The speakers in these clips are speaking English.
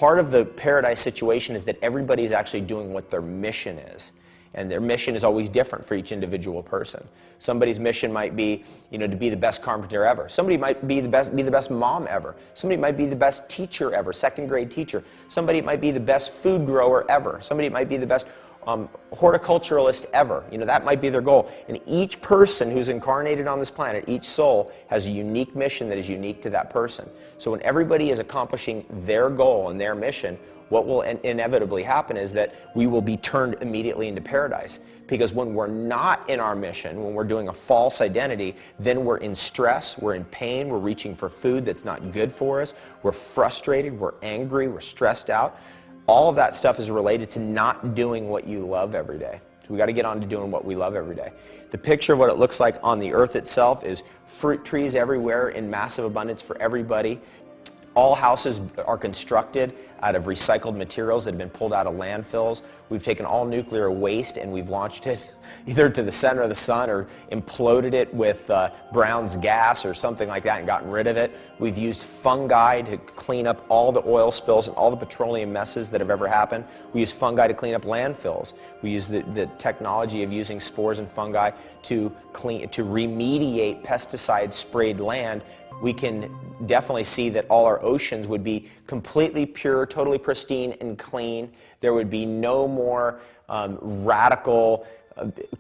part of the paradise situation is that everybody is actually doing what their mission is. And their mission is always different for each individual person. Somebody's mission might be, to be the best carpenter ever. Somebody might be the best mom ever. Somebody might be the best teacher ever, second grade teacher. Somebody might be the best food grower ever. Somebody might be the best horticulturalist ever. That might be their goal. And each person who's incarnated on this planet, each soul, has a unique mission that is unique to that person. So when everybody is accomplishing their goal and their mission, what will inevitably happen is that we will be turned immediately into paradise. Because when we're not in our mission, when we're doing a false identity, then we're in stress, we're in pain, we're reaching for food that's not good for us, we're frustrated, we're angry, we're stressed out. All of that stuff is related to not doing what you love every day. So we got to get on to doing what we love every day. The picture of what it looks like on the earth itself is fruit trees everywhere in massive abundance for everybody. All houses are constructed out of recycled materials that have been pulled out of landfills. We've taken all nuclear waste and we've launched it either to the center of the sun or imploded it with Brown's gas or something like that and gotten rid of it. We've used fungi to clean up all the oil spills and all the petroleum messes that have ever happened. We use fungi to clean up landfills. We use the technology of using spores and fungi to remediate pesticide-sprayed land. We can definitely see that all our oceans would be completely pure, totally pristine and clean. There would be no more radical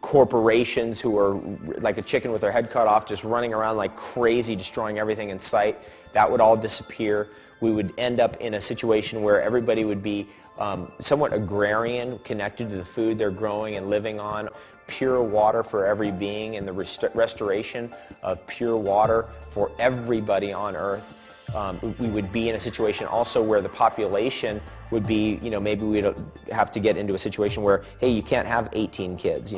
corporations who are like a chicken with their head cut off, just running around like crazy, destroying everything in sight. That would all disappear. We would end up in a situation where everybody would be somewhat agrarian, connected to the food they're growing and living on. Pure water for every being and the restoration of pure water for everybody on earth. We would be in a situation also where the population would be, maybe we'd have to get into a situation where, hey, you can't have 18 kids,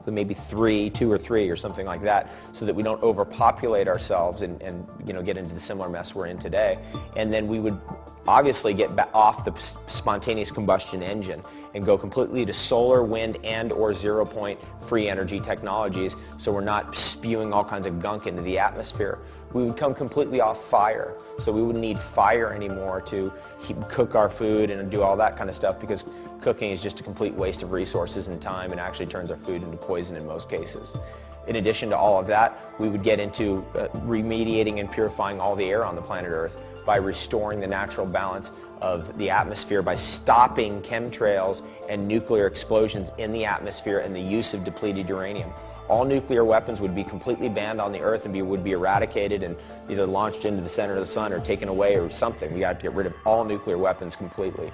maybe 2 or 3 or something like that, so that we don't overpopulate ourselves and get into the similar mess we're in today. And then we would obviously get off the spontaneous combustion engine and go completely to solar, wind, and or zero-point free energy technologies, so we're not spewing all kinds of gunk into the atmosphere. We would come completely off fire, so we wouldn't need fire anymore to cook our food and do all that kind of stuff, because cooking is just a complete waste of resources and time and actually turns our food into poison in most cases. In addition to all of that, we would get into remediating and purifying all the air on the planet Earth by restoring the natural balance of the atmosphere, by stopping chemtrails and nuclear explosions in the atmosphere and the use of depleted uranium. All nuclear weapons would be completely banned on the Earth and would be eradicated and either launched into the center of the sun or taken away or something. We got to get rid of all nuclear weapons completely.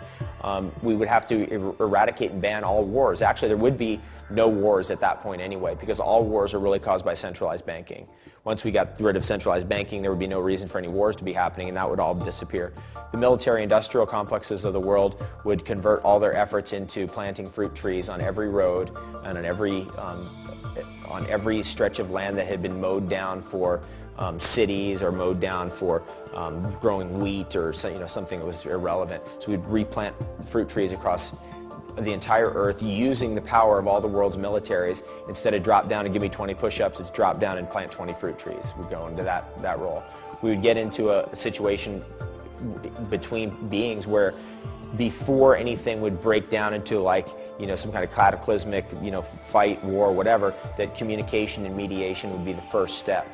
We would have to eradicate and ban all wars. Actually, there would be no wars at that point anyway, because all wars are really caused by centralized banking. Once we got rid of centralized banking, there would be no reason for any wars to be happening, and that would all disappear. The military-industrial complexes of the world would convert all their efforts into planting fruit trees on every road and on every stretch of land that had been mowed down for cities or mowed down for growing wheat or something that was irrelevant. So we'd replant fruit trees across the entire earth using the power of all the world's militaries. Instead of drop down and give me 20 push-ups, it's drop down and plant 20 fruit trees. We'd go into that role. We would get into a situation between beings where before anything would break down into some kind of cataclysmic, fight, war, whatever, that communication and mediation would be the first step.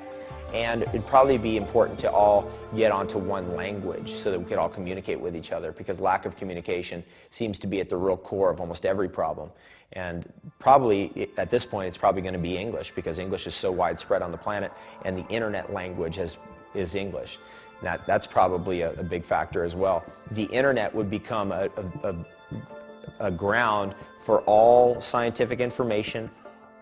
And it'd probably be important to all get onto one language so that we could all communicate with each other, because lack of communication seems to be at the real core of almost every problem. And probably, at this point, it's probably going to be English, because English is so widespread on the planet, and the internet language is English. That's probably a big factor as well. The internet would become a ground for all scientific information,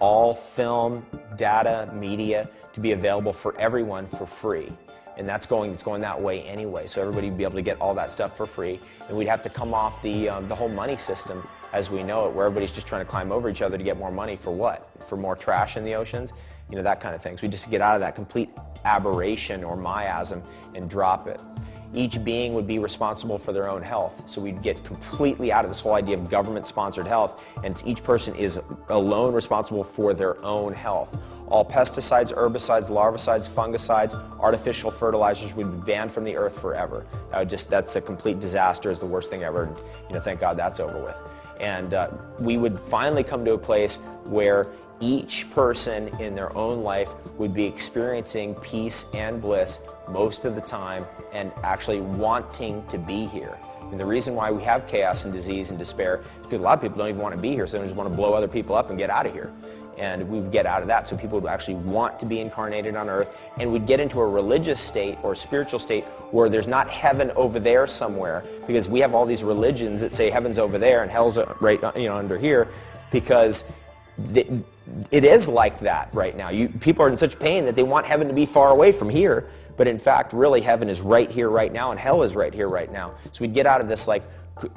all film, data, media to be available for everyone for free. And it's going that way anyway, so everybody would be able to get all that stuff for free. And we'd have to come off the whole money system as we know it, where everybody's just trying to climb over each other to get more money for what? For more trash in the oceans? That kind of thing. So we just get out of that complete aberration or miasm and drop it. each being would be responsible for their own health. So we'd get completely out of this whole idea of government-sponsored health, and each person is alone responsible for their own health. All pesticides, herbicides, larvicides, fungicides, artificial fertilizers would be banned from the earth forever. That's a complete disaster. It's the worst thing ever. Thank God that's over with. And we would finally come to a place where each person in their own life would be experiencing peace and bliss most of the time and actually wanting to be here. And the reason why we have chaos and disease and despair is because a lot of people don't even want to be here, so they just want to blow other people up and get out of here. And we would get out of that, so people would actually want to be incarnated on earth, and we'd get into a religious state or a spiritual state where there's not heaven over there somewhere, because we have all these religions that say heaven's over there and hell's right under here, because it is like that right now. People are in such pain that they want heaven to be far away from here, but in fact, really, heaven is right here, right now, and hell is right here, right now. So we'd get out of this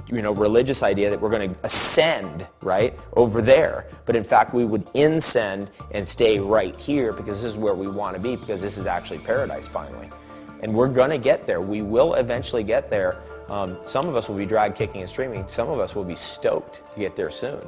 religious idea that we're going to ascend right over there, but in fact, we would ascend and stay right here because this is where we want to be, because this is actually paradise finally, and we're going to get there. We will eventually get there. Some of us will be dragged kicking and screaming. Some of us will be stoked to get there soon.